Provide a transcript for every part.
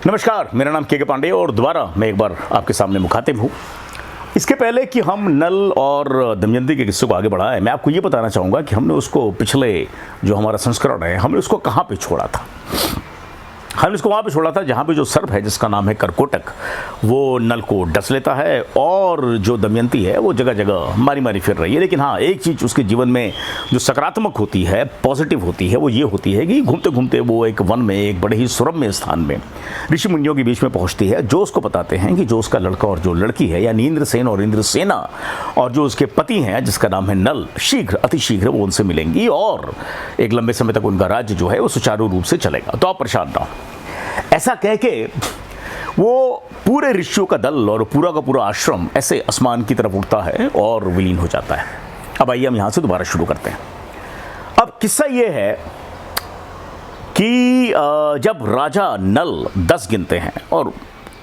नमस्कार, मेरा नाम के पांडे और दोबारा मैं एक बार आपके सामने मुखातिब हूँ। इसके पहले कि हम नल और दमयंती के किस्से को आगे बढ़ाएं, मैं आपको ये बताना चाहूँगा कि हमने उसको पिछले जो हमारा संस्करण है हमने उसको कहाँ पे छोड़ा था। हमने इसको वहाँ पे छोड़ा था जहाँ पे जो सर्प है जिसका नाम है करकोटक, वो नल को डस लेता है और जो दमयंती है वो जगह जगह मारी मारी फिर रही है। लेकिन हाँ, एक चीज़ उसके जीवन में जो सकारात्मक होती है, पॉजिटिव होती है, वो ये होती है कि घूमते घूमते वो एक वन में, एक बड़े ही सुरम्य स्थान में ऋषि मुनियों के बीच में पहुँचती है, जो उसको बताते हैं कि जो उसका लड़का और जो लड़की है, यानी इंद्रसेन और इंद्रसेना, और जो उसके पति हैं जिसका नाम है नल, शीघ्र अतिशीघ्र वो उनसे मिलेंगी और एक लंबे समय तक उनका राज्य जो है वो सुचारू रूप से चलेगा। तो आप परेशान ना हो। ऐसा कह के वो पूरे ऋषियों का दल और पूरा का पूरा आश्रम ऐसे आसमान की तरफ उड़ता है और विलीन हो जाता है। अब आइए हम यहाँ से दोबारा शुरू करते हैं। अब किस्सा ये है कि जब राजा नल 10 गिनते हैं, और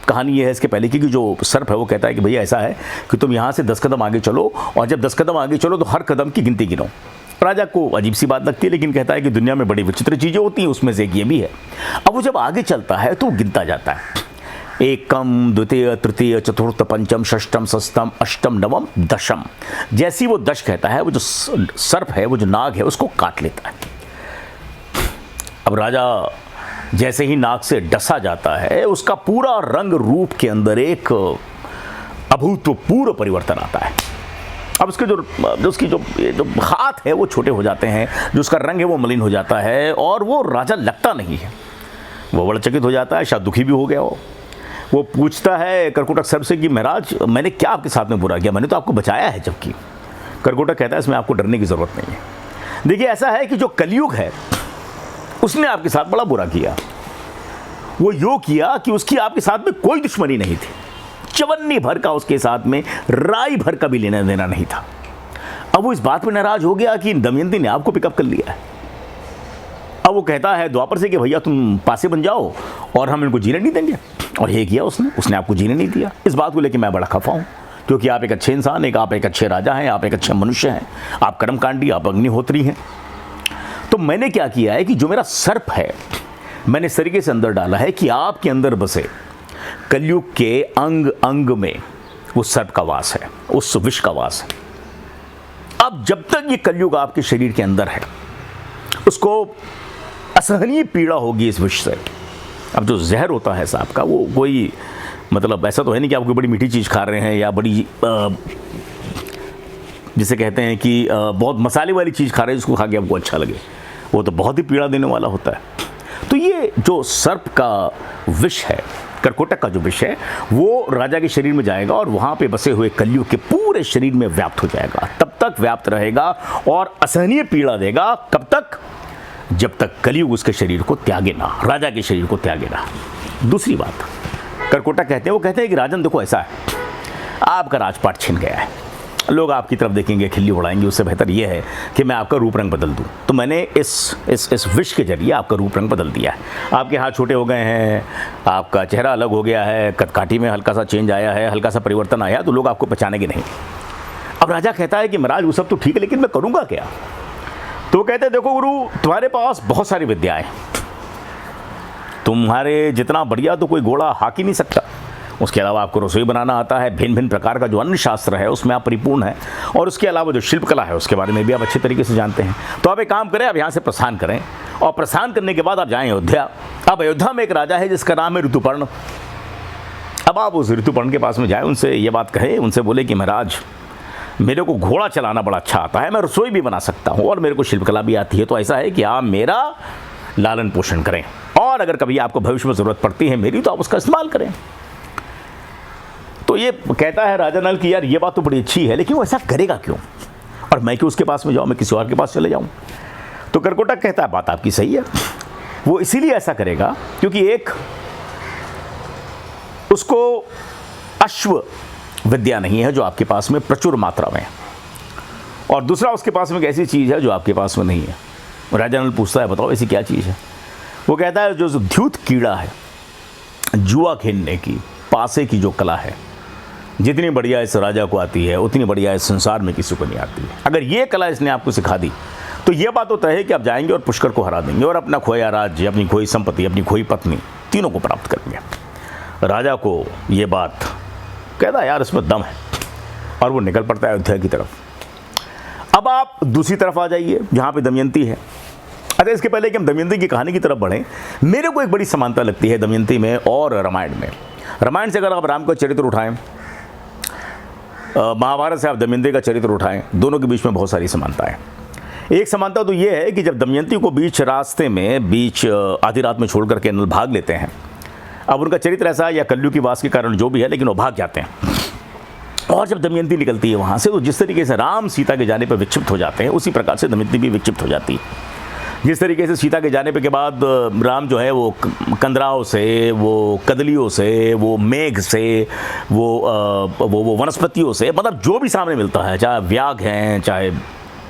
कहानी ये है इसके पहले की कि जो सर्प है वो कहता है कि भैया ऐसा है कि तुम यहाँ से 10 कदम आगे चलो, और जब 10 कदम आगे चलो तो हर कदम की गिनती गिनो। राजा को अजीब सी बात लगती है, लेकिन कहता है कि दुनिया में बड़ी विचित्र चीज़ें होती हैं, उसमें से एक ये भी है। अब वो जब आगे चलता है तो गिनता जाता है, एकम, द्वितीय, तृतीय, चतुर्थ, पंचम, षष्टम, सप्तम, अष्टम, नवम, दशम। जैसी वो 10 कहता है, वो जो सर्प है, वो जो नाग है, उसको काट लेता है। अब राजा जैसे ही नाग से डसा जाता है, उसका पूरा रंग रूप के अंदर एक अभूतपूर्व परिवर्तन आता है। अब उसके उसकी जो हाथ है वो छोटे हो जाते हैं, जो उसका रंग है वो मलिन हो जाता है, और वो राजा लगता नहीं है। वो बड़ा चकित हो जाता है, शायद दुखी भी हो गया हो। वो पूछता है करकोटक सर्प से कि महाराज, मैंने क्या आपके साथ में बुरा किया? मैंने तो आपको बचाया है। जबकि करकोटक कहता है इसमें आपको डरने की ज़रूरत नहीं है। देखिए, ऐसा है कि जो कलयुग है उसने आपके साथ बड़ा बुरा किया। वो यूँ किया कि उसकी आपके साथ में कोई दुश्मनी नहीं थी, चवन्नी भर का उसके साथ में राई भर का भी लेना देना नहीं था। अब वो इस बात पर नाराज हो गया कि दमयंती ने आपको पिकअप कर लिया है। अब वो कहता है द्वापर से कि भैया तुम पासे बन जाओ और हम इनको जीने नहीं देंगे, और ये किया उसने आपको जीने नहीं दिया। इस बात को लेकर मैं बड़ा खफा हूँ, क्योंकि आप एक अच्छे इंसान, आप एक अच्छे राजा हैं, आप एक अच्छे मनुष्य हैं, आप कर्मकांडी, आप अग्निहोत्री हैं। तो मैंने क्या किया है कि जो मेरा सर्प है मैंने इस तरीके से अंदर डाला है कि आपके अंदर बसे कलयुग के अंग अंग में वो सर्प का वास है, उस विष का वास है। अब जब तक ये कलयुग आपके शरीर के अंदर है, उसको असहनीय पीड़ा होगी इस विष से। अब जो जहर होता है सांप का, वो कोई मतलब ऐसा तो है नहीं कि आप कोई बड़ी मीठी चीज़ खा रहे हैं या बड़ी जिसे कहते हैं कि बहुत मसाले वाली चीज़ खा रहे हैं जिसको खा के आपको अच्छा लगे। वो तो बहुत ही पीड़ा देने वाला होता है। तो ये जो सर्प का विष है, करकोटक का जो विष है, वो राजा के शरीर में जाएगा और वहाँ पे बसे हुए कलयुग के पूरे शरीर में व्याप्त हो जाएगा। तब तक व्याप्त रहेगा और असहनीय पीड़ा देगा। कब तक? जब तक कलयुग उसके शरीर को त्यागे ना, राजा के शरीर को त्यागे ना। दूसरी बात करकोटक कहते हैं, वो कहते हैं कि राजन देखो ऐसा है, आपका राजपाट छिन गया है, लोग आपकी तरफ देखेंगे, खिल्ली उड़ाएंगे। उससे बेहतर यह है कि मैं आपका रूप रंग बदल दूं। तो मैंने इस विष के जरिए आपका रूप रंग बदल दिया है। आपके हाथ छोटे हो गए हैं, आपका चेहरा अलग हो गया है, कदकाठी में हल्का सा चेंज आया है, हल्का सा परिवर्तन आया, तो लोग आपको पहचानेंगे नहीं। अब राजा कहता है कि महाराज वो सब तो ठीक है, लेकिन मैं करूँगा क्या? तो कहते हैं देखो गुरु, तुम्हारे पास बहुत सारी विद्याएँ, तुम्हारे जितना बढ़िया तो कोई घोड़ा हाँक ही नहीं सकता। उसके अलावा आपको रसोई बनाना आता है, भिन्न भिन्न प्रकार का जो अन्न शास्त्र है उसमें आप परिपूर्ण हैं, और उसके अलावा जो शिल्पकला है उसके बारे में भी आप अच्छे तरीके से जानते हैं। तो आप एक काम करें, आप यहाँ से प्रस्थान करें, और प्रस्थान करने के बाद आप जाएं अयोध्या। अब अयोध्या में एक राजा है जिसका नाम है ऋतुपर्ण। अब आप उस ऋतुपर्ण के पास में जाएँ, उनसे ये बात कहें, उनसे बोले कि महाराज मेरे को घोड़ा चलाना बड़ा अच्छा आता है, मैं रसोई भी बना सकता हूँ और मेरे को शिल्पकला भी आती है। तो ऐसा है कि आप मेरा लालन पोषण करें, और अगर कभी आपको भविष्य में ज़रूरत पड़ती है मेरी, तो आप उसका इस्तेमाल करें। तो ये कहता है राजा नल कि यार ये बात तो बड़ी अच्छी है, लेकिन वो ऐसा करेगा क्यों, और मैं क्यों उसके पास में जाऊँ, मैं किसी और के पास चले जाऊँ? तो करकोटक कहता है बात आपकी सही है, वो इसीलिए ऐसा करेगा क्योंकि एक उसको अश्व विद्या नहीं है जो आपके पास में प्रचुर मात्रा में, और दूसरा उसके पास में एक ऐसी चीज़ है जो आपके पास में नहीं है। राजा नल पूछता है बताओ ऐसी क्या चीज़ है? वो कहता है जो द्यूत कीड़ा है, जुआ खेलने की, पासे की जो कला है, जितनी बढ़िया इस राजा को आती है उतनी बढ़िया इस संसार में किसी को नहीं आती है। अगर ये कला इसने आपको सिखा दी तो ये बात तो तय है कि आप जाएंगे और पुष्कर को हरा देंगे और अपना खोया राज्य, अपनी खोई संपत्ति, अपनी खोई पत्नी तीनों को प्राप्त कर लिया। राजा को ये बात कहता यार इसमें दम है, और वो निकल पड़ता है अयोध्या की तरफ। अब आप दूसरी तरफ आ जाइए जहाँ पे दमयंती है। अच्छा, इसके पहले कि हम दमयंती की कहानी की तरफ बढ़ें, मेरे को एक बड़ी समानता लगती है दमयंती में और रामायण में। रामायण से अगर आप राम का चरित्र उठाएं, महाभारत से आप दमयंती का चरित्र उठाएं, दोनों के बीच में बहुत सारी समानता है। एक समानता तो ये है कि जब दमयंती को बीच रास्ते में आधी रात में छोड़ करके नल भाग लेते हैं, अब उनका चरित्र ऐसा है या कल्लू की वास के कारण जो भी है, लेकिन वो भाग जाते हैं। और जब दमयंती निकलती है वहाँ से, तो जिस तरीके से राम सीता के जाने पर विक्षिप्त हो जाते हैं, उसी प्रकार से दमयंती भी विक्षिप्त हो जाती है। जिस तरीके से सीता के जाने पे के बाद राम जो है वो कंदराओं से, वो कदलियों से, वो मेघ से, वो वनस्पतियों से, मतलब जो भी सामने मिलता है, चाहे व्याघ हैं, चाहे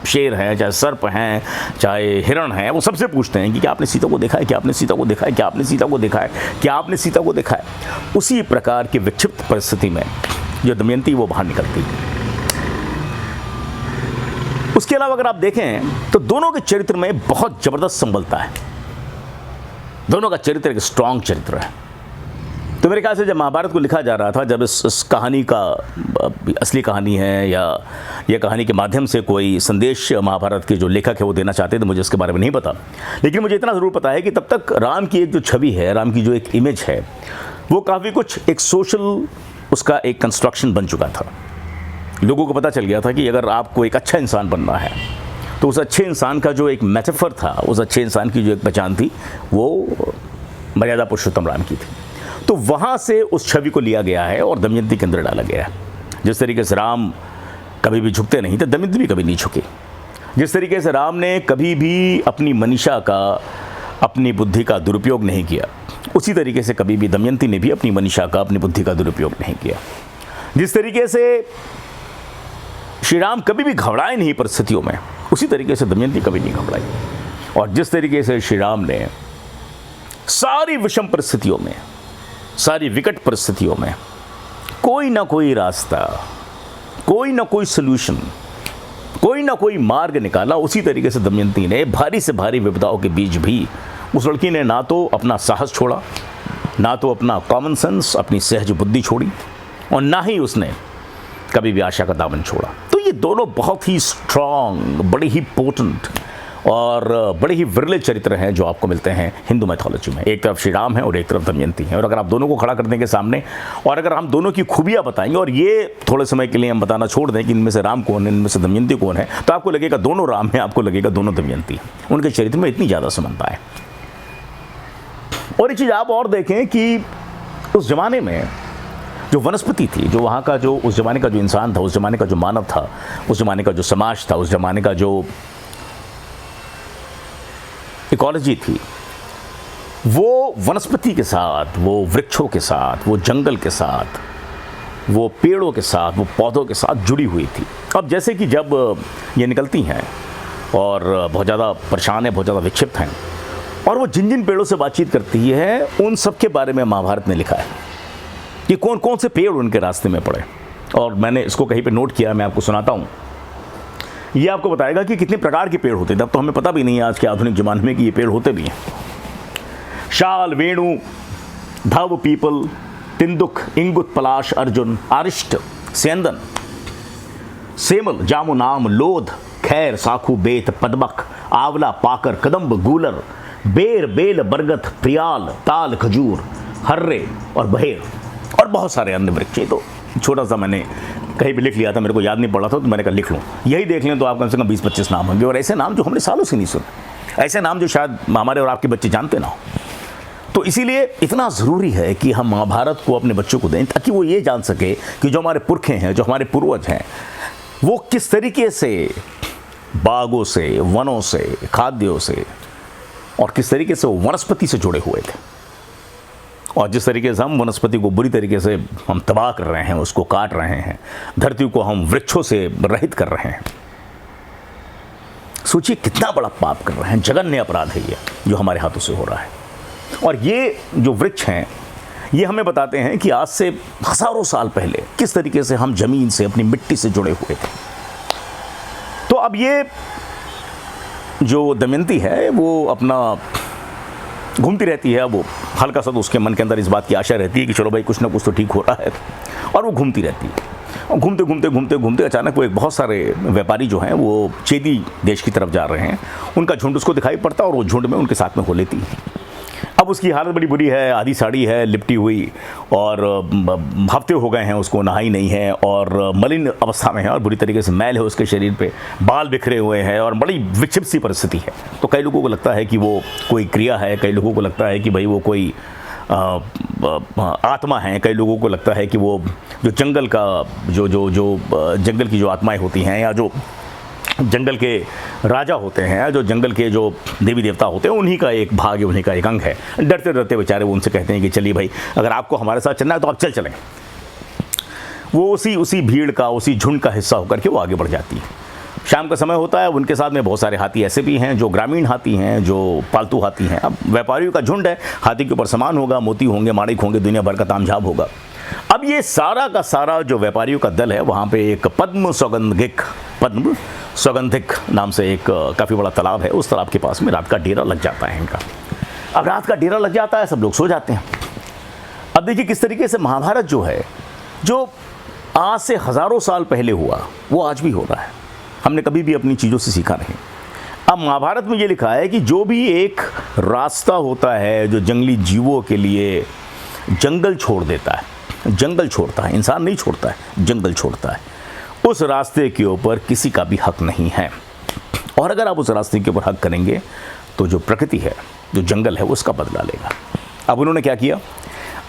शेर हैं, चाहे सर्प हैं, चाहे हिरण हैं, वो सबसे पूछते हैं कि क्या आपने सीता को देखा है, क्या आपने सीता को देखा है, क्या आपने सीता को देखा है, क्या आपने सीता को देखा है। उसी प्रकार की विक्षिप्त परिस्थिति में जो दमयंती वो बाहर निकलती है। उसके अलावा अगर आप देखें तो दोनों के चरित्र में बहुत जबरदस्त संबलता है। दोनों का चरित्र एक स्ट्रांग चरित्र है। तो मेरे ख्याल से जब महाभारत को लिखा जा रहा था, जब इस कहानी का असली कहानी है या यह कहानी के माध्यम से कोई संदेश महाभारत के जो लेखक है वो देना चाहते थे, मुझे इसके बारे में नहीं पता, लेकिन मुझे इतना ज़रूर पता है कि तब तक राम की एक जो छवि है, राम की जो एक इमेज है, वो काफ़ी कुछ एक सोशल उसका एक कंस्ट्रक्शन बन चुका था। लोगों को पता चल गया था कि अगर आपको एक अच्छा इंसान बनना है तो उस अच्छे इंसान का जो एक मेटाफर था, उस अच्छे इंसान की जो एक पहचान थी, वो मर्यादा पुरुषोत्तम राम की थी। तो वहाँ से उस छवि को लिया गया है और दमयंती के अंदर डाला गया है। जिस तरीके से राम कभी भी झुकते नहीं, तो दमयंती भी कभी नहीं झुकी। जिस तरीके से राम ने कभी भी अपनी मनीषा का, अपनी बुद्धि का दुरुपयोग नहीं किया, उसी तरीके से कभी भी दमयंती ने भी अपनी मनीषा का, अपनी बुद्धि का दुरुपयोग नहीं किया। जिस तरीके से श्री राम कभी भी घबराए नहीं परिस्थितियों में, उसी तरीके से दमयंती कभी नहीं घबराई। और जिस तरीके से श्री राम ने सारी विषम परिस्थितियों में, सारी विकट परिस्थितियों में कोई ना कोई रास्ता, कोई ना कोई सलूशन, कोई ना कोई मार्ग निकाला, उसी तरीके से दमयंती ने भारी से भारी विपदाओं के बीच भी उस लड़की ने ना तो अपना साहस छोड़ा, ना तो अपना कॉमन सेंस, अपनी सहज बुद्धि छोड़ी, और ना ही उसने कभी भी आशा का दामन छोड़ा। तो ये दोनों बहुत ही स्ट्रांग, बड़े ही पोटेंट और बड़े ही विरले चरित्र हैं जो आपको मिलते हैं हिंदू मैथोलॉजी में। एक तरफ श्री राम है और एक तरफ दमयंती है। और अगर आप दोनों को खड़ा कर देंगे सामने, और अगर हम दोनों की खूबियाँ बताएंगे, और ये थोड़े समय के लिए हम बताना छोड़ दें कि इनमें से राम कौन है, इनमें से दमयंती कौन है, तो आपको लगेगा दोनों राम हैं, आपको लगेगा दोनों दमयंती। उनके चरित्र में इतनी ज़्यादा समानता है। और एक चीज़ आप और देखें कि उस ज़माने में जो वनस्पति थी, जो वहाँ का जो उस ज़माने का जो इंसान था, उस ज़माने का जो मानव था, उस ज़माने का जो समाज था, उस ज़माने का जो इकोलॉजी थी, वो वनस्पति के साथ, वो वृक्षों के साथ, वो जंगल के साथ, वो पेड़ों के साथ, वो पौधों के साथ जुड़ी हुई थी। अब जैसे कि जब ये निकलती हैं और बहुत ज़्यादा परेशान है, बहुत ज़्यादा विक्षिप्त हैं, और वो जिन जिन पेड़ों से बातचीत करती है, उन सब के बारे में महाभारत ने लिखा है कि कौन कौन से पेड़ उनके रास्ते में पड़े। और मैंने इसको कहीं पे नोट किया, मैं आपको सुनाता हूँ। ये आपको बताएगा कि कितने प्रकार के पेड़ होते थे। अब तो हमें पता भी नहीं है आज के आधुनिक ज़माने में कि ये पेड़ होते भी हैं। शाल, वेणु, धव, पीपल, तिंदुक, इंगुत, पलाश, अर्जुन, आरिष्ट, सेंदन, सेमल, जामु, नाम, लोध, खैर, साखू, बेत, पदमक, आंवला, पाकर, कदम्ब, गूलर, बेर, बेल, बरगद, प्रियाल, ताल, खजूर, हर्रे और बहेर, और बहुत सारे अन्य वृक्ष। तो छोटा सा मैंने कहीं भी लिख लिया था, मेरे को याद नहीं पड़ा था, तो मैंने कहा लिख लूँ। यही देख लें तो आप कम से कम 20-25 नाम होंगे, और ऐसे नाम जो हमने सालों से नहीं सुने, ऐसे नाम जो शायद हमारे और आपके बच्चे जानते ना हो। तो इसीलिए इतना ज़रूरी है कि हम महाभारत को अपने बच्चों को दें, ताकि वो ये जान सके कि जो हमारे पुरखे हैं, जो हमारे पूर्वज हैं, वो किस तरीके से बागों से, वनों से, खाद्यों से, और किस तरीके से वो वनस्पति से जुड़े हुए थे। और जिस तरीके से हम वनस्पति को बुरी तरीके से हम तबाह कर रहे हैं, उसको काट रहे हैं, धरती को हम वृक्षों से रहित कर रहे हैं, सोचिए कितना बड़ा पाप कर रहे हैं। जघन्य अपराध है ये जो हमारे हाथों से हो रहा है। और ये जो वृक्ष हैं, ये हमें बताते हैं कि आज से हज़ारों साल पहले किस तरीके से हम ज़मीन से, अपनी मिट्टी से जुड़े हुए थे। तो अब ये जो दमयंती है, वो अपना घूमती रहती है। वो हल्का सा तो उसके मन के अंदर इस बात की आशा रहती है कि चलो भाई कुछ ना कुछ तो ठीक हो रहा है, और वो घूमती रहती है। और घूमते घूमते घूमते घूमते अचानक वो एक बहुत सारे व्यापारी जो हैं वो चेदी देश की तरफ जा रहे हैं, उनका झुंड उसको दिखाई पड़ता है और वो झुंड में उनके साथ में हो लेती है। अब उसकी हालत बड़ी बुरी है, आधी साड़ी है लिपटी हुई, और हफ्ते हो गए हैं उसको नहाई नहीं है, और मलिन अवस्था में है, और बुरी तरीके से मैल है उसके शरीर पे, बाल बिखरे हुए हैं, और बड़ी विक्षिप्त सी परिस्थिति है। तो कई लोगों को लगता है कि वो कोई क्रिया है, कई लोगों को लगता है कि भाई वो कोई आत्मा है, कई लोगों को लगता है कि वो जो जंगल का जो जंगल की जो आत्माएं होती हैं, या जो जंगल के राजा होते हैं, जो जंगल के जो देवी देवता होते हैं, उन्हीं का एक भाग है, उन्हीं का एक अंग है। डरते डरते बेचारे वो उनसे कहते हैं कि चलिए भाई, अगर आपको हमारे साथ चलना है तो आप चलें। वो उसी भीड़ का, उसी झुंड का हिस्सा होकर के वो आगे बढ़ जाती है। शाम का समय होता है, उनके साथ में बहुत सारे हाथी ऐसे भी हैं जो ग्रामीण हाथी हैं, जो पालतू हाथी हैं। अब व्यापारियों का झुंड है, हाथी के ऊपर सामान होगा, मोती होंगे, माणिक होंगे, दुनिया भर का तामझाम होगा। अब ये सारा का सारा जो व्यापारियों का दल है, वहाँ पे एक पद्म सौगंधिक नाम से एक काफ़ी बड़ा तालाब है, उस तालाब के पास में रात का डेरा लग जाता है इनका। अब रात का डेरा लग जाता है, सब लोग सो जाते हैं। अब देखिए किस तरीके से महाभारत जो है, जो आज से हज़ारों साल पहले हुआ, वो आज भी हो रहा है। हमने कभी भी अपनी चीज़ों से सीखा नहीं। अब महाभारत में ये लिखा है कि जो भी एक रास्ता होता है जो जंगली जीवों के लिए जंगल छोड़ देता है, जंगल छोड़ता है, इंसान नहीं छोड़ता है, जंगल छोड़ता है, उस रास्ते के ऊपर किसी का भी हक नहीं है। और अगर आप उस रास्ते के ऊपर हक करेंगे तो जो प्रकृति है, जो जंगल है, वो उसका बदला लेगा। अब उन्होंने क्या किया,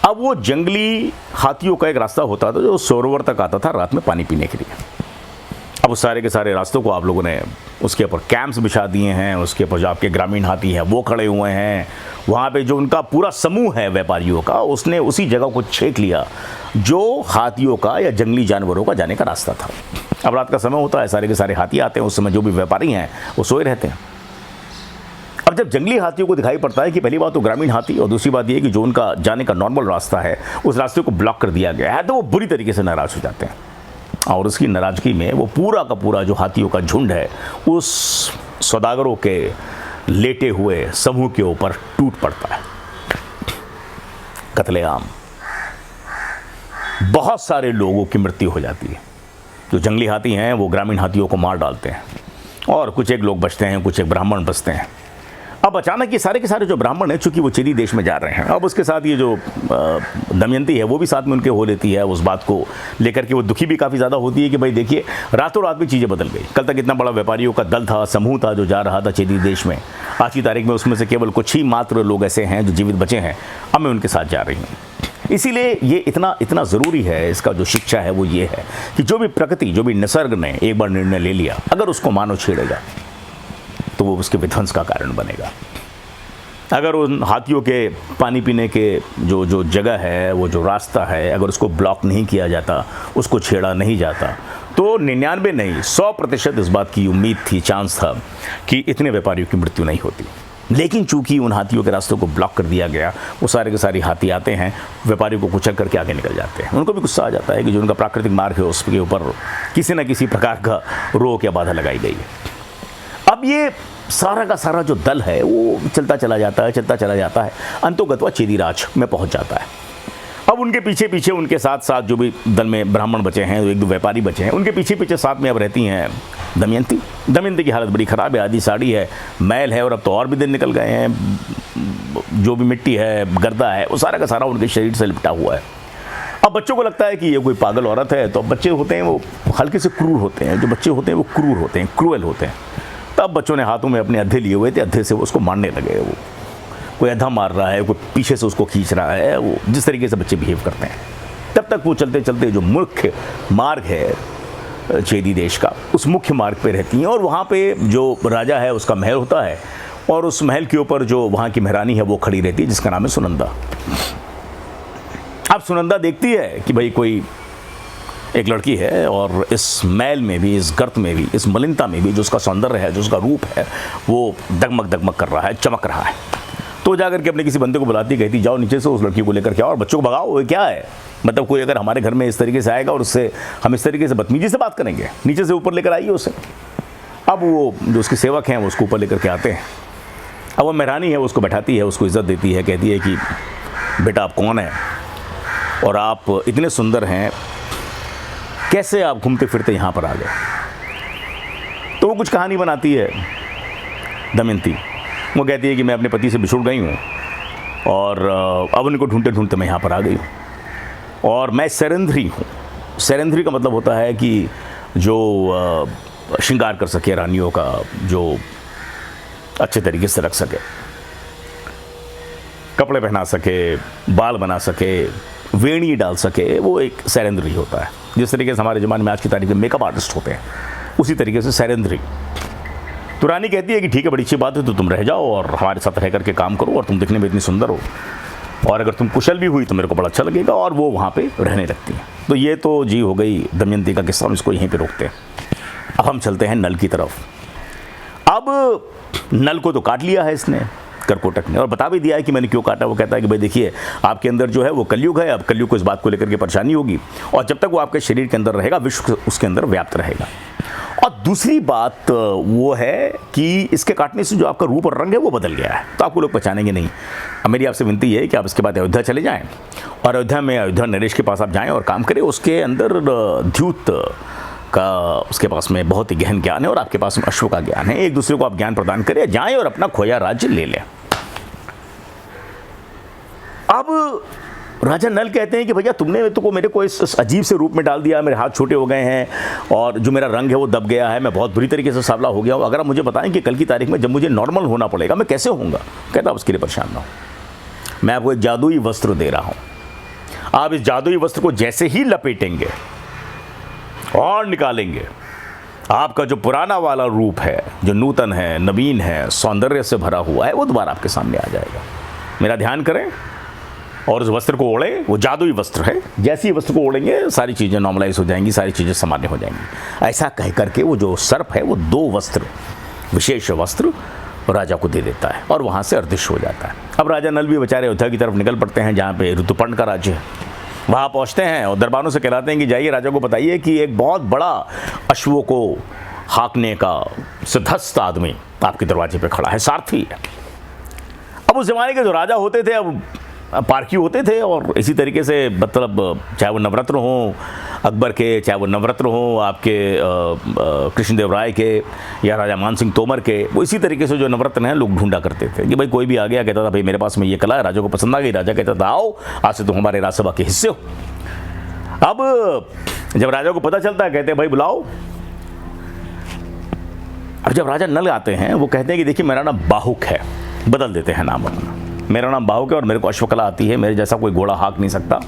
अब वो जंगली हाथियों का एक रास्ता होता था जो सरोवर तक आता था रात में पानी पीने के लिए। अब उस सारे के सारे रास्तों को आप लोगों ने उसके ऊपर कैंप्स बिछा दिए हैं, उसके ऊपर जो आपके ग्रामीण हाथी हैं वो खड़े हुए हैं। वहाँ पे जो उनका पूरा समूह है व्यापारियों का, उसने उसी जगह को छेक लिया जो हाथियों का या जंगली जानवरों का जाने का रास्ता था। अब रात का समय होता है, सारे के सारे हाथी आते हैं, उस समय जो भी व्यापारी हैं वो सोए रहते हैं। अब जब जंगली हाथियों को दिखाई पड़ता है कि पहली बात तो ग्रामीण हाथी, और दूसरी बात ये कि जो उनका जाने का नॉर्मल रास्ता है उस रास्ते को ब्लॉक कर दिया गया है, तो वो बुरी तरीके से नाराज़ हो जाते हैं। और उसकी नाराज़गी में वो पूरा का पूरा जो हाथियों का झुंड है उस सौदागरों के लेटे हुए समूह के ऊपर टूट पड़ता है। कत्लेआम, बहुत सारे लोगों की मृत्यु हो जाती है। जो जंगली हाथी हैं वो ग्रामीण हाथियों को मार डालते हैं, और कुछ एक लोग बचते हैं, कुछ एक ब्राह्मण बचते हैं। अब अचानक ये सारे के सारे जो ब्राह्मण हैं, चूंकि वो चेदी देश में जा रहे हैं, अब उसके साथ ये जो दमयंती है वो भी साथ में उनके हो लेती है। उस बात को लेकर के वो दुखी भी काफ़ी ज़्यादा होती है कि भाई देखिए, रातों रात में चीज़ें बदल गई। कल तक इतना बड़ा व्यापारियों का दल था, समूह था जो जा रहा था चेदी देश में, आज की तारीख में उसमें से केवल कुछ ही मात्र लोग ऐसे हैं जो जीवित बचे हैं। अब मैं उनके साथ जा रही हूँ। इसीलिए ये इतना ज़रूरी है, इसका जो शिक्षा है वो ये है कि जो भी प्रकृति, जो भी निसर्ग ने एक बार निर्णय ले लिया, अगर उसको मानव छेड़ेगा तो वो उसके विध्वंस का कारण बनेगा। अगर उन हाथियों के पानी पीने के जो जगह है, वो जो रास्ता है, अगर उसको ब्लॉक नहीं किया जाता, उसको छेड़ा नहीं जाता, तो 99 नहीं 100% इस बात की उम्मीद थी, चांस था कि इतने व्यापारियों की मृत्यु नहीं होती। लेकिन चूंकि उन हाथियों के रास्तों को ब्लॉक कर दिया गया, वो सारे के सारे हाथी आते हैं, व्यापारियों को कुचल करके आगे निकल जाते हैं। उनको भी गुस्सा आ जाता है कि जो उनका प्राकृतिक मार्ग है उसके ऊपर किसी न किसी प्रकार का रोक या बाधा लगाई गई है। अब ये सारा का सारा जो दल है वो चलता चला जाता है, अंतोगत्वा चेदीराज में पहुंच जाता है। अब उनके पीछे पीछे, उनके साथ साथ जो भी दल में ब्राह्मण बचे हैं, एक दो व्यापारी बचे हैं, उनके पीछे पीछे साथ में अब रहती हैं दमयंती की हालत बड़ी ख़राब है, आधी साड़ी है, मैल है, और अब तो और भी दिन निकल गए हैं। जो भी मिट्टी है, गर्दा है, वो सारा का सारा उनके शरीर से लिपटा हुआ है। अब बच्चों को लगता है कि ये कोई पागल औरत है, तो बच्चे होते हैं वो हल्के से क्रूर होते हैं, जो बच्चे होते हैं वो क्रूर होते हैं, क्रूएल होते हैं। तब बच्चों ने हाथों में अपने अद्धे लिए हुए थे, अद्धे से वो उसको मारने लगे। वो कोई अद्धा मार रहा है, कोई पीछे से उसको खींच रहा है, वो जिस तरीके से बच्चे बिहेव करते हैं। तब तक वो चलते चलते जो मुख्य मार्ग है चेदी देश का, उस मुख्य मार्ग पे रहती हैं, और वहाँ पे जो राजा है उसका महल होता है, और उस महल के ऊपर जो वहाँ की महारानी है वो खड़ी रहती है, जिसका नाम है सुनंदा। अब सुनंदा देखती है कि भाई कोई एक लड़की है, और इस मैल में भी, इस गर्त में भी, इस मलिनता में भी जो उसका सौंदर्य है, जो उसका रूप है, वो दगमग कर रहा है, चमक रहा है। तो जाकर के अपने किसी बंदे को बुलाती, कहती जाओ नीचे से उस लड़की को लेकर के आओ और बच्चों को भगाओ। ये क्या है, मतलब कोई अगर हमारे घर में इस तरीके से आएगा और उससे हम इस तरीके से बदतमीजी से बात करेंगे, नीचे से ऊपर लेकर आइए उसे। अब वो जो उसके सेवक हैं वो उसको ऊपर लेकर के आते हैं, अब वो महारानी है, उसको बैठाती है, उसको इज़्ज़त देती है, कहती है कि बेटा आप कौन है और आप इतने सुंदर हैं, कैसे आप घूमते फिरते यहाँ पर आ गए। तो वो कुछ कहानी बनाती है दमयंती। वो कहती है कि मैं अपने पति से बिछुड़ गई हूँ और अब उनको ढूंढते ढूंढते मैं यहाँ पर आ गई हूँ और मैं सैरंध्री हूँ। सैरंध्री का मतलब होता है कि जो श्रृंगार कर सके रानियों का, जो अच्छे तरीके से रख सके, कपड़े पहना सके, बाल बना सके, वेणी डाल सके, वो एक सैरंध्री होता है। जिस तरीके से हमारे ज़माने में आज की तारीख में मेकअप आर्टिस्ट होते हैं, उसी तरीके से सैरंध्री। तो रानी कहती है कि ठीक है, बड़ी अच्छी बात है, तो तुम रह जाओ और हमारे साथ रह करके काम करो और तुम दिखने में इतनी सुंदर हो और अगर तुम कुशल भी हुई तो मेरे को बड़ा अच्छा लगेगा। और वो वहाँ पे रहने लगती हैं। तो ये तो जी हो गई दमयंती का किस्सा, हम इसको यहीं पे रोकते हैं। अब हम चलते हैं नल की तरफ। अब नल को तो काट लिया है इसने, करकोटक ने, और बता भी दिया है कि मैंने क्यों काटा। वो कहता है कि भाई देखिए, आपके अंदर जो है वो कलयुग है, अब कलयुग को इस बात को लेकर के परेशानी होगी और जब तक वो आपके शरीर के अंदर रहेगा, विश्व उसके अंदर व्याप्त रहेगा। और दूसरी बात वो है कि इसके काटने से जो आपका रूप और रंग है वो बदल गया है, तो आपको लोग पहचानेंगे नहीं। अब मेरी आपसे विनती है कि आप इसके बाद अयोध्या चले जाएं और अयोध्या नरेश के पास आप जाएं और काम करें। उसके अंदर द्यूत का उसके पास में बहुत ही गहन ज्ञान है और आपके पास में अश्व का ज्ञान है। एक दूसरे को आप ज्ञान प्रदान करें, जाएं और अपना खोया राज्य ले लें। अब राजा नल कहते हैं कि भैया तुमने तो मेरे को इस अजीब से रूप में डाल दिया, मेरे हाथ छोटे हो गए हैं और जो मेरा रंग है वो दब गया है, मैं बहुत बुरी तरीके से सांवला हो गया हूँ। अगर आप मुझे बताएं कि कल की तारीख में जब मुझे नॉर्मल होना पड़ेगा मैं कैसे होऊंगा। कहता आप उसके लिए परेशान ना हो, मैं आपको एक जादुई वस्त्र दे रहा हूँ। आप इस जादुई वस्त्र को जैसे ही लपेटेंगे और निकालेंगे, आपका जो पुराना वाला रूप है, जो नूतन है, नवीन है, सौंदर्य से भरा हुआ है, वो दोबारा आपके सामने आ जाएगा। मेरा ध्यान करें और उस वस्त्र को ओढ़े। वो जादुई वस्त्र है, जैसे ही वस्त्र को ओढ़ेंगे सारी चीज़ें नॉर्मलाइज हो जाएंगी, सारी चीज़ें सामान्य हो जाएंगी। ऐसा कह करके वो जो सर्प है वो 2 वस्त्र, विशेष वस्त्र राजा को दे देता है और वहाँ से अदृश्य हो जाता है। अब राजा नल भी बेचारे अयोध्या की तरफ निकल पड़ते हैं, जहाँ पे ऋतुपर्ण का राज्य है। वहाँ पहुँचते हैं और दरबारों से कहलाते हैं कि जाइए राजा को बताइए कि एक बहुत बड़ा अश्वों को हाँकने का सिद्धस्थ आदमी आपके दरवाजे पे खड़ा है, सारथी है। अब उस जमाने के जो राजा होते थे, अब पारखी होते थे और इसी तरीके से मतलब चाहे वो नवरत्न हो अकबर के, चाहे वो नवरत्न हो आपके कृष्णदेव राय के या राजा मान सिंह तोमर के, वो इसी तरीके से जो नवरत्न हैं लोग ढूंढा करते थे कि भाई कोई भी आ गया कहता था भाई मेरे पास में ये कला है, राजा को पसंद आ गई, राजा कहता था आओ आज से तुम हमारे राजसभा के हिस्से हो। अब जब राजा को पता चलता है कहते भाई बुलाओ। अब जब राजा नल आते हैं वो कहते हैं कि देखिए मेरा नाम बाहुक है, बदल देते हैं नाम अपना, मेरा नाम बाहुक है और मेरे को अश्वकला आती है, मेरे जैसा कोई घोड़ा हाँक नहीं सकता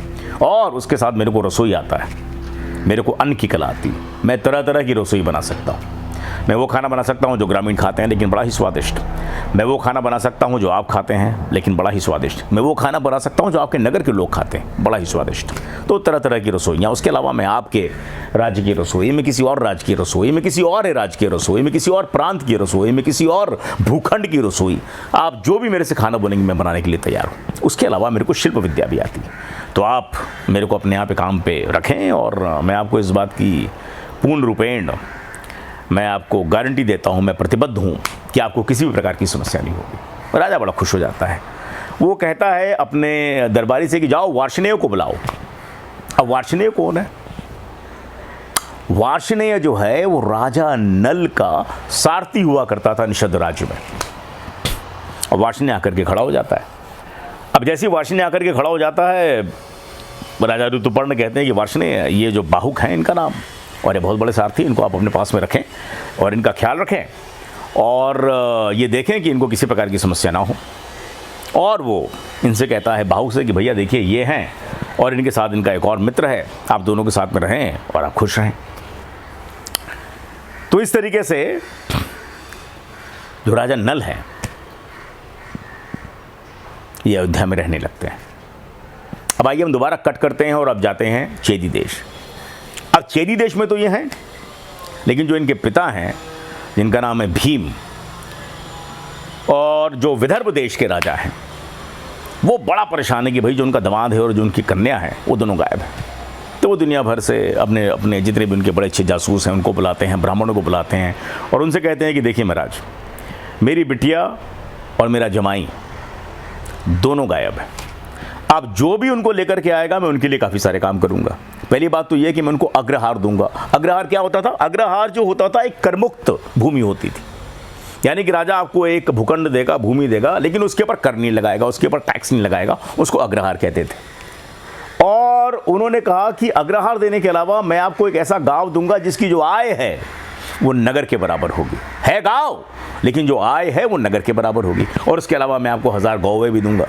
और उसके साथ मेरे को रसोई आता है, मेरे को अन्न की कला आती है, मैं तरह तरह की रसोई बना सकता हूँ। मैं वो खाना बना सकता हूँ जो ग्रामीण खाते हैं लेकिन बड़ा ही स्वादिष्ट, मैं वो खाना बना सकता हूँ जो आप खाते हैं लेकिन बड़ा ही स्वादिष्ट, मैं वो खाना बना सकता हूँ जो आपके नगर के लोग खाते हैं, बड़ा ही स्वादिष्ट। तो तरह तरह की रसोइयाँ, उसके अलावा मैं आपके राज्य की रसोई में, किसी और राज्य की रसोई में, किसी और राज्य की रसोई में, किसी और प्रांत की रसोई में, किसी और भूखंड की रसोई, आप जो भी मेरे से खाना बोलेंगे मैं बनाने के लिए तैयार हूँ। उसके अलावा मेरे को शिल्प विद्या भी आती है, तो आप मेरे को अपने यहाँ पे काम पे रखें और मैं आपको इस बात की पूर्ण रूपेण मैं आपको गारंटी देता हूँ, मैं प्रतिबद्ध हूँ कि आपको किसी भी प्रकार की समस्या नहीं होगी। राजा बड़ा खुश हो जाता है, वो कहता है अपने दरबारी से कि जाओ वार्ष्णेय को बुलाओ। अब वार्ष्णेय कौन है? वार्ष्णेय जो है वो राजा नल का सारथी हुआ करता था निषद राज्य में। और वार्ष्णेय आकर के खड़ा हो जाता है। अब जैसे ही वार्ष्णेय आकर के खड़ा हो जाता है, राजा ऋतुपर्ण कहते हैं कि वार्ष्णेय ये जो बाहुक हैं इनका नाम, और ये बहुत बड़े सारथी, इनको आप अपने पास में रखें और इनका ख्याल रखें और ये देखें कि इनको किसी प्रकार की समस्या ना हो। और वो इनसे कहता है बाहुक से कि भैया देखिए ये हैं और इनके साथ इनका एक और मित्र है, आप दोनों के साथ में रहें और आप खुश रहें। तो इस तरीके से जो राजा नल है ये अयोध्या में रहने लगते हैं। अब आइए हम दोबारा कट करते हैं और अब जाते हैं चेदी देश। अब चेदी देश में तो ये हैं, लेकिन जो इनके पिता हैं जिनका नाम है भीम और जो विदर्भ देश के राजा हैं, वो बड़ा परेशान है कि भाई जो उनका दामाद है और जो उनकी कन्या है वो दोनों गायब हैं। तो वो दुनिया भर से अपने अपने जितने भी उनके बड़े अच्छे जासूस हैं उनको बुलाते हैं, ब्राह्मणों को बुलाते हैं और उनसे कहते हैं कि देखिए महाराज, मेरी बिटिया और मेरा जमाई दोनों गायब है। अब जो भी उनको लेकर के आएगा मैं उनके लिए काफ़ी सारे काम करूंगा। पहली बात तो यह कि मैं उनको अग्रहार दूंगा। अग्रहार क्या होता था? अग्रहार जो होता था एक करमुक्त भूमि होती थी, यानी कि राजा आपको एक भूखंड देगा, भूमि देगा, लेकिन उसके ऊपर कर नहीं लगाएगा, उसके ऊपर टैक्स नहीं लगाएगा, उसको अग्रहार कहते थे। और उन्होंने कहा कि अग्रहार देने के अलावा मैं आपको एक ऐसा गांव दूंगा जिसकी जो आय है वो नगर के बराबर होगी। है गांव, लेकिन जो आय है वो नगर के बराबर होगी। और उसके अलावा मैं आपको 1000 गौवें भी दूंगा।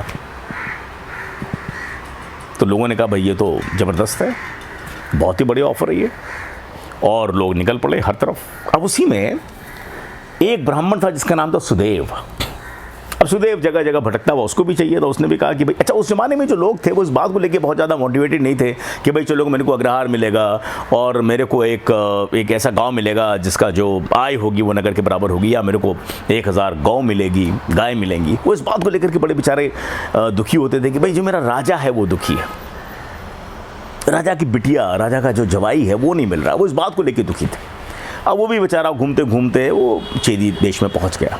तो लोगों ने कहा भाई ये तो ज़बरदस्त है, बहुत ही बढ़िया ऑफर है ये। और लोग निकल पड़े हर तरफ। अब उसी में एक ब्राह्मण था जिसका नाम था सुदेव। अब सुदेव जगह जगह भटकता हुआ, उसको भी चाहिए था। उसने भी कहा कि भाई अच्छा, उस जमाने में जो लोग थे वो इस बात को लेके बहुत ज़्यादा मोटिवेटेड नहीं थे कि भाई चलो मेरे को अग्रहार मिलेगा और मेरे को एक ऐसा गांव मिलेगा जिसका जो आय होगी वो नगर के बराबर होगी, या मेरे को 1000 गौ मिलेगी, गाय मिलेंगी। वो इस बात को लेकर के बड़े बेचारे दुखी होते थे कि भाई जो मेरा राजा है वो दुखी है, राजा की बिटिया, राजा का जो जवाई है वो नहीं मिल रहा। वो इस बात को लेकर दुखी थे। अब वो भी बेचारा घूमते घूमते वो चेदी देश में पहुंच गया।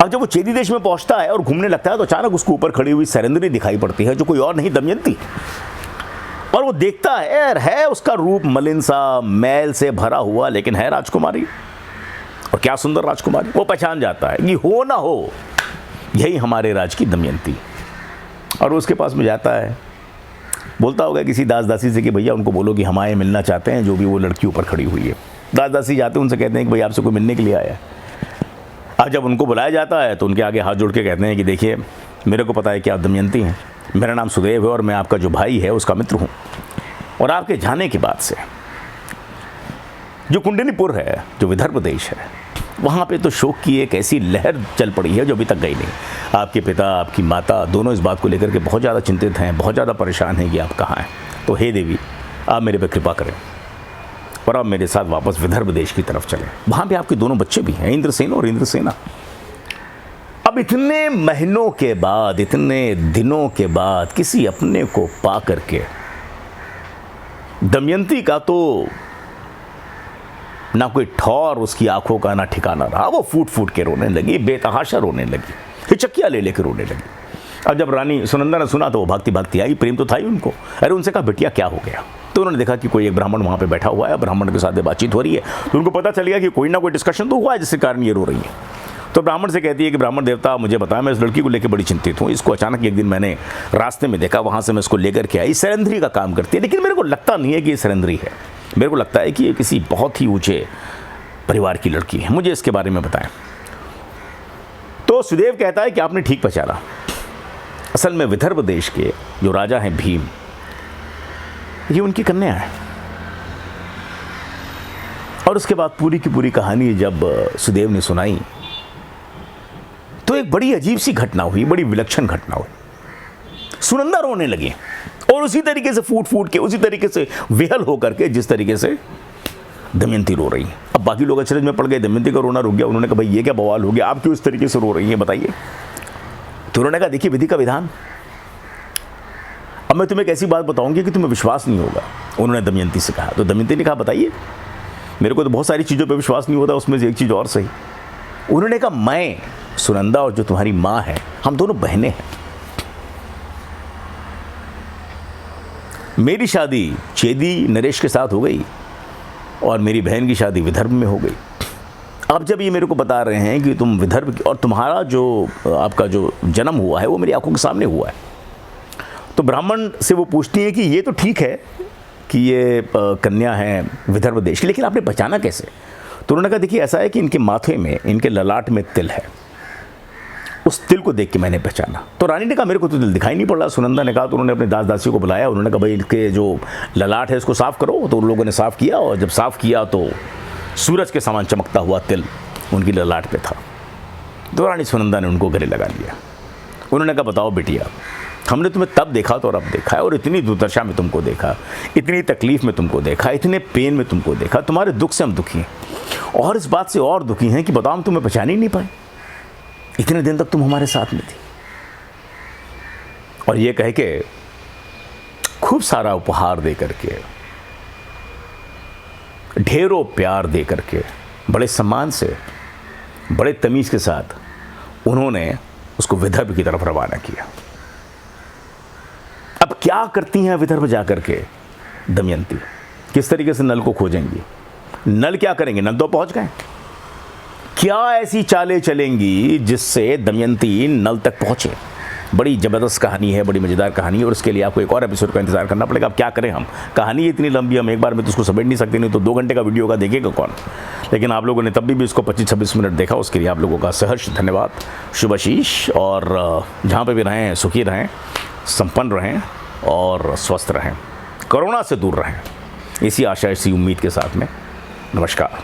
अब जब वो चेदी देश में पहुंचता है और घूमने लगता है तो अचानक उसको ऊपर खड़ी हुई सैरंध्री दिखाई पड़ती है, जो कोई और नहीं दमयंती। और वो देखता है उसका रूप मलिन सा, मैल से भरा हुआ, लेकिन है राजकुमारी, और क्या सुंदर राजकुमारी। वो पहचान जाता है कि हो ना हो यही हमारे राज की दमयंती। और उसके पास में जाता है, बोलता होगा किसी दास दासी से कि भैया उनको बोलो कि हमारे मिलना चाहते हैं, जो भी वो लड़की ऊपर खड़ी हुई है। दास दासी जाते हैं, उनसे कहते हैं कि भाई आपसे कोई मिलने के लिए आया है। अब जब उनको बुलाया जाता है तो उनके आगे हाथ जोड़ के कहते हैं कि देखिए मेरे को पता है कि आप दमयंती हैं, मेरा नाम सुदेव है और मैं आपका जो भाई है उसका मित्र हूँ। और आपके जाने के बाद से जो कुंडलीपुर है, जो विदर्भ देश है, वहाँ पे तो शोक की एक ऐसी लहर चल पड़ी है जो अभी तक गई नहीं। आपके पिता, आपकी माता दोनों इस बात को लेकर के बहुत ज़्यादा चिंतित हैं, बहुत ज़्यादा परेशान हैं कि आप कहाँ हैं। तो हे देवी, आप मेरे पे कृपा करें और आप मेरे साथ वापस विदर्भ देश की तरफ चलें। वहाँ पे आपके दोनों बच्चे भी हैं, इंद्रसेन और इंद्रसेना। अब इतने महीनों के बाद, इतने दिनों के बाद किसी अपने को पा करके दमयंती का तो ना कोई ठौर उसकी आंखों का ना ठिकाना रहा। वो फूट फूट के रोने लगी, बेतहाशा रोने लगी, हिचकियाँ ले लेकर रोने लगी। अब जब रानी सुनंदा ने सुना तो वो भागती भागती आई, प्रेम तो था ही उनको। अरे उनसे कहा बिटिया क्या हो गया? तो उन्होंने देखा कि कोई एक ब्राह्मण वहाँ पे बैठा हुआ है, ब्राह्मण के साथ बातचीत हो रही है। तो उनको पता चल गया कि कोई ना कोई डिस्कशन तो हुआ है जिसके कारण ये रो रही है। तो ब्राह्मण से कहती है कि ब्राह्मण देवता मुझे बताया, मैं इस लड़की को लेकर बड़ी चिंतित हूँ। इसको अचानक एक दिन मैंने रास्ते में देखा, वहाँ से मैं इसको लेकर के आई। सैरंध्री का काम करती है, लेकिन मेरे को लगता नहीं है कि ये सैरंध्री है। मेरे को लगता है कि ये किसी बहुत ही ऊँचे परिवार की लड़की है, मुझे इसके बारे में बताएं। तो सुदेव कहता है कि आपने ठीक पहचाना, असल में विदर्भ देश के जो राजा हैं भीम, ये उनकी कन्या है। और उसके बाद पूरी की पूरी कहानी जब सुदेव ने सुनाई तो एक बड़ी अजीब सी घटना हुई, बड़ी विलक्षण घटना हुई। सुनंदा रोने लगी और उसी तरीके से फूट फूट के, उसी तरीके से विहल होकर के जिस तरीके से दमयंती रो रही है। अब बाकी लोग अचरज में पड़ गए, दमयंती का रोना रुक गया। उन्होंने कहा भाई ये क्या बवाल हो गया, आप क्यों इस तरीके से रो रही हैं, बताइए। तो उन्होंने कहा देखिए विधि का विधान, अब मैं तुम्हें एक ऐसी बात बताऊंगी कि तुम्हें विश्वास नहीं होगा। उन्होंने दमयंती से कहा। तो दमयंती ने कहा बताइए। मेरे को तो बहुत सारी चीज़ों पे विश्वास नहीं होता, उसमें से एक चीज़ और सही। उन्होंने कहा मैं, सुनंदा और जो तुम्हारी माँ है, हम दोनों बहनें हैं। मेरी शादी चेदी नरेश के साथ हो गई और मेरी बहन की शादी विदर्भ में हो गई। अब जब ये मेरे को बता रहे हैं कि तुम विदर्भ की, और तुम्हारा जो आपका जो जन्म हुआ है वो मेरी आंखों के सामने हुआ है, तो ब्राह्मण से वो पूछती है कि ये तो ठीक है कि ये कन्या है विदर्भ देश की, लेकिन आपने पहचाना कैसे? तो उन्होंने कहा देखिए ऐसा है कि इनके माथे में, इनके ललाट में तिल है, उस तिल को देख के मैंने पहचाना। तो रानी ने कहा मेरे को तो तिल दिखाई नहीं पड़ रहा। सुनंदा ने कहा, तो उन्होंने अपने दास दासी को बुलाया। उन्होंने कहा भाई इनके जो ललाट है इसको साफ़ करो। तो उन लोगों ने साफ़ किया और जब साफ़ किया तो सूरज के समान चमकता हुआ तिल उनकी ललाट पे था। तो रानी सुनंदा ने उनको गले लगा लिया। उन्होंने कहा बताओ बिटिया, हमने तुम्हें तब देखा तो और अब देखा है, और इतनी दुर्दशा में तुमको देखा, इतनी तकलीफ़ में तुमको देखा, इतने पेन में तुमको देखा, तुम्हारे दुख से हम दुखी हैं, और इस बात से और दुखी हैं कि बताओ हम तुम्हें पहचान ही नहीं पाए। इतने दिन तक तुम हमारे साथ में थी। और ये कह के खूब सारा उपहार दे करके, ढेरों प्यार दे करके, बड़े सम्मान से, बड़े तमीज़ के साथ उन्होंने उसको विदर्भ की तरफ रवाना किया। अब क्या करती हैं विदर्भ जाकर के दमयंती, किस तरीके से नल को खोजेंगी? नल क्या करेंगे? नल तो पहुंच गए। क्या ऐसी चालें चलेंगी जिससे दमयंती नल तक पहुंचे? बड़ी ज़बरदस्त कहानी है, बड़ी मज़ेदार कहानी है, और इसके लिए आपको एक और एपिसोड का इंतजार करना पड़ेगा। अब क्या करें, हम कहानी इतनी लंबी, हम एक बार में तो उसको समेट नहीं सकते, नहीं तो 2 घंटे का वीडियो का देखेगा कौन। लेकिन आप लोगों ने तब भी इसको 25-26 मिनट देखा, उसके लिए आप लोगों का सहर्ष धन्यवाद, शुभाशीष। और जहाँ पर भी रहें सुखी रहें, संपन्न रहें और स्वस्थ रहें, कोरोना से दूर रहें, इसी आशा इसी उम्मीद के साथ में नमस्कार।